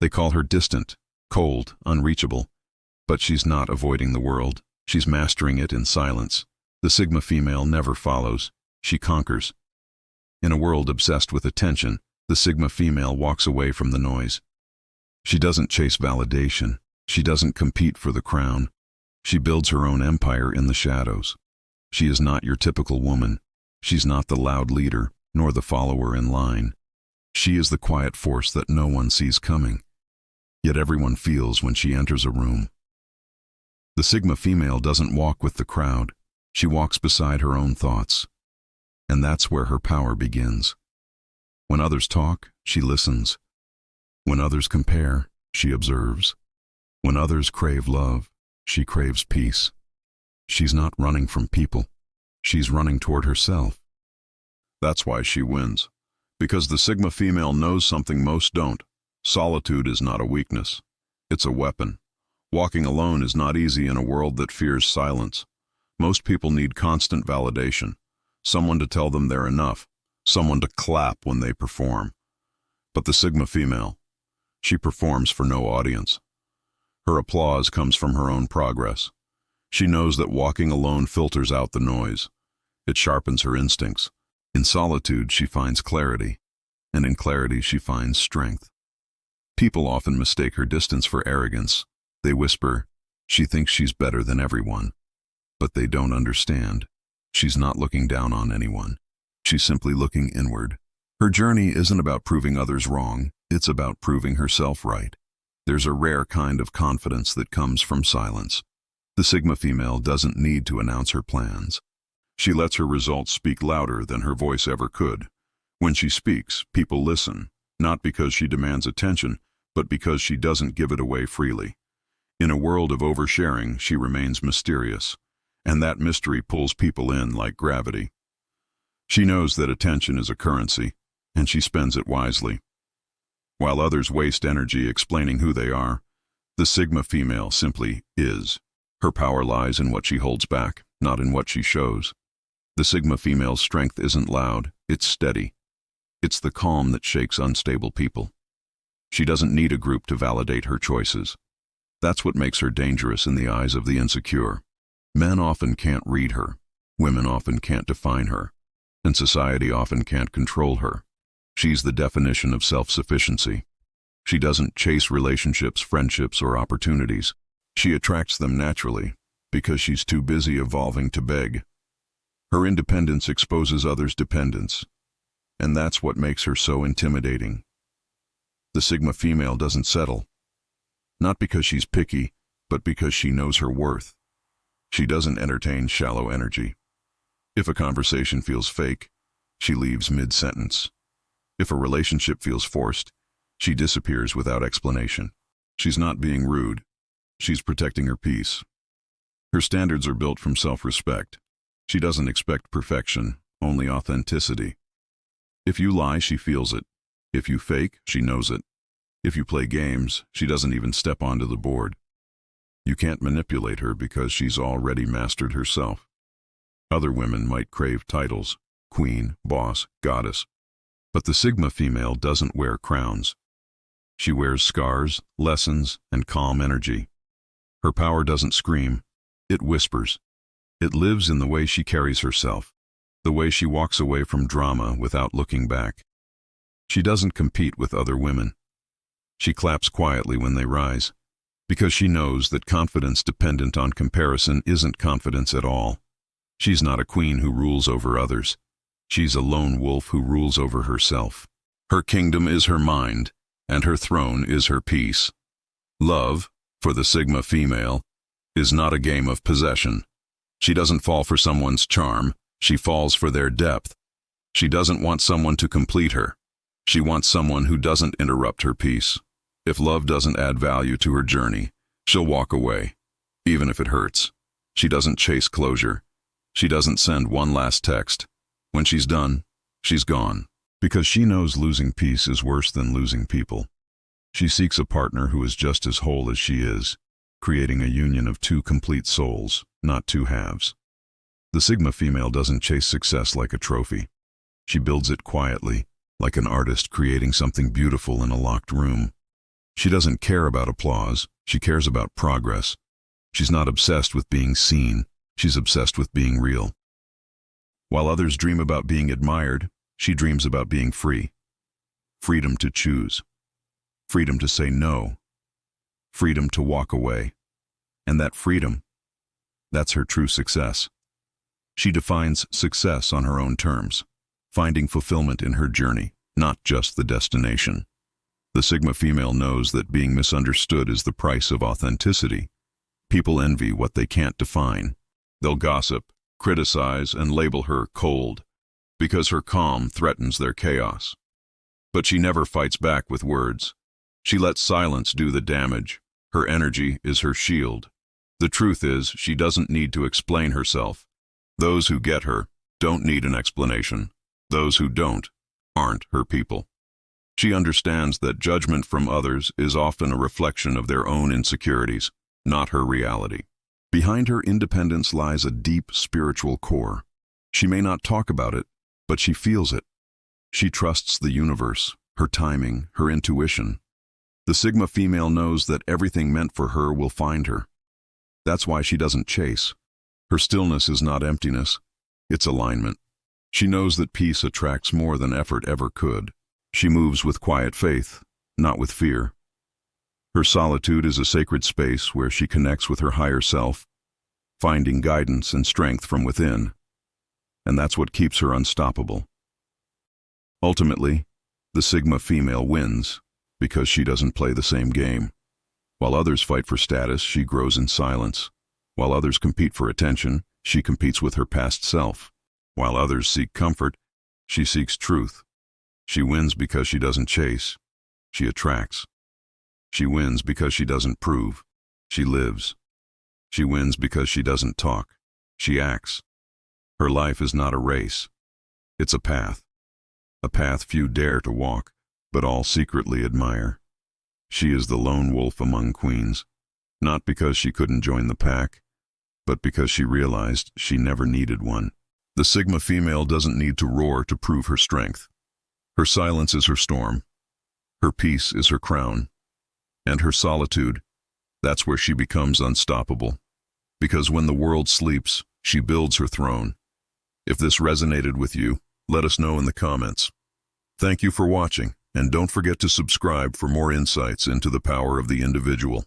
They call her distant, cold, unreachable. But she's not avoiding the world. She's mastering it in silence. The Sigma female never follows. She conquers. In a world obsessed with attention, the Sigma female walks away from the noise. She doesn't chase validation. She doesn't compete for the crown. She builds her own empire in the shadows. She is not your typical woman. She's not the loud leader, nor the follower in line. She is the quiet force that no one sees coming, yet everyone feels when she enters a room. The Sigma female doesn't walk with the crowd. She walks beside her own thoughts. And that's where her power begins. When others talk, she listens. When others compare, she observes. When others crave love, she craves peace. She's not running from people. She's running toward herself. That's why she wins. Because the Sigma female knows something most don't. Solitude is not a weakness. It's a weapon. Walking alone is not easy in a world that fears silence. Most people need constant validation. Someone to tell them they're enough. Someone to clap when they perform. But the Sigma female, she performs for no audience. Her applause comes from her own progress. She knows that walking alone filters out the noise. It sharpens her instincts. In solitude, she finds clarity, and in clarity, she finds strength. People often mistake her distance for arrogance. They whisper, she thinks she's better than everyone. But they don't understand. She's not looking down on anyone. She's simply looking inward. Her journey isn't about proving others wrong. It's about proving herself right. There's a rare kind of confidence that comes from silence. The Sigma female doesn't need to announce her plans. She lets her results speak louder than her voice ever could. When she speaks, people listen, not because she demands attention, but because she doesn't give it away freely. In a world of oversharing, she remains mysterious, and that mystery pulls people in like gravity. She knows that attention is a currency, and she spends it wisely. While others waste energy explaining who they are, the Sigma female simply is. Her power lies in what she holds back, not in what she shows. The Sigma female's strength isn't loud, it's steady. It's the calm that shakes unstable people. She doesn't need a group to validate her choices. That's what makes her dangerous in the eyes of the insecure. Men often can't read her, women often can't define her, and society often can't control her. She's the definition of self-sufficiency. She doesn't chase relationships, friendships, or opportunities. She attracts them naturally, because she's too busy evolving to beg. Her independence exposes others' dependence, and that's what makes her so intimidating. The Sigma female doesn't settle, not because she's picky, but because she knows her worth. She doesn't entertain shallow energy. If a conversation feels fake, she leaves mid-sentence. If a relationship feels forced, she disappears without explanation. She's not being rude. She's protecting her peace. Her standards are built from self-respect. She doesn't expect perfection, only authenticity. If you lie, she feels it. If you fake, she knows it. If you play games, she doesn't even step onto the board. You can't manipulate her because she's already mastered herself. Other women might crave titles, queen, boss, goddess. But the Sigma female doesn't wear crowns. She wears scars, lessons, and calm energy. Her power doesn't scream, it whispers. It lives in the way she carries herself, the way she walks away from drama without looking back. She doesn't compete with other women. She claps quietly when they rise, because she knows that confidence dependent on comparison isn't confidence at all. She's not a queen who rules over others. She's a lone wolf who rules over herself. Her kingdom is her mind, and her throne is her peace. Love, for the Sigma female, is not a game of possession. She doesn't fall for someone's charm, she falls for their depth. She doesn't want someone to complete her. She wants someone who doesn't interrupt her peace. If love doesn't add value to her journey, she'll walk away, even if it hurts. She doesn't chase closure. She doesn't send one last text. When she's done, she's gone, because she knows losing peace is worse than losing people. She seeks a partner who is just as whole as she is, creating a union of two complete souls, not two halves. The Sigma female doesn't chase success like a trophy. She builds it quietly, like an artist creating something beautiful in a locked room. She doesn't care about applause, she cares about progress. She's not obsessed with being seen, she's obsessed with being real. While others dream about being admired, she dreams about being free. Freedom to choose. Freedom to say no. Freedom to walk away. And that freedom, that's her true success. She defines success on her own terms, finding fulfillment in her journey, not just the destination. The Sigma female knows that being misunderstood is the price of authenticity. People envy what they can't define. They'll gossip, criticize, and label her cold, because her calm threatens their chaos. But she never fights back with words. She lets silence do the damage. Her energy is her shield. The truth is, she doesn't need to explain herself. Those who get her don't need an explanation. Those who don't aren't her people. She understands that judgment from others is often a reflection of their own insecurities, not her reality. Behind her independence lies a deep spiritual core. She may not talk about it, but she feels it. She trusts the universe, her timing, her intuition. The Sigma female knows that everything meant for her will find her. That's why she doesn't chase. Her stillness is not emptiness, it's alignment. She knows that peace attracts more than effort ever could. She moves with quiet faith, not with fear. Her solitude is a sacred space where she connects with her higher self, finding guidance and strength from within. And that's what keeps her unstoppable. Ultimately, the Sigma female wins because she doesn't play the same game. While others fight for status, she grows in silence. While others compete for attention, she competes with her past self. While others seek comfort, she seeks truth. She wins because she doesn't chase. She attracts. She wins because she doesn't prove. She lives. She wins because she doesn't talk. She acts. Her life is not a race. It's a path. A path few dare to walk, but all secretly admire. She is the lone wolf among queens, not because she couldn't join the pack, but because she realized she never needed one. The Sigma female doesn't need to roar to prove her strength. Her silence is her storm. Her peace is her crown. And her solitude, that's where she becomes unstoppable. Because when the world sleeps, she builds her throne. If this resonated with you, let us know in the comments. Thank you for watching, and don't forget to subscribe for more insights into the power of the individual.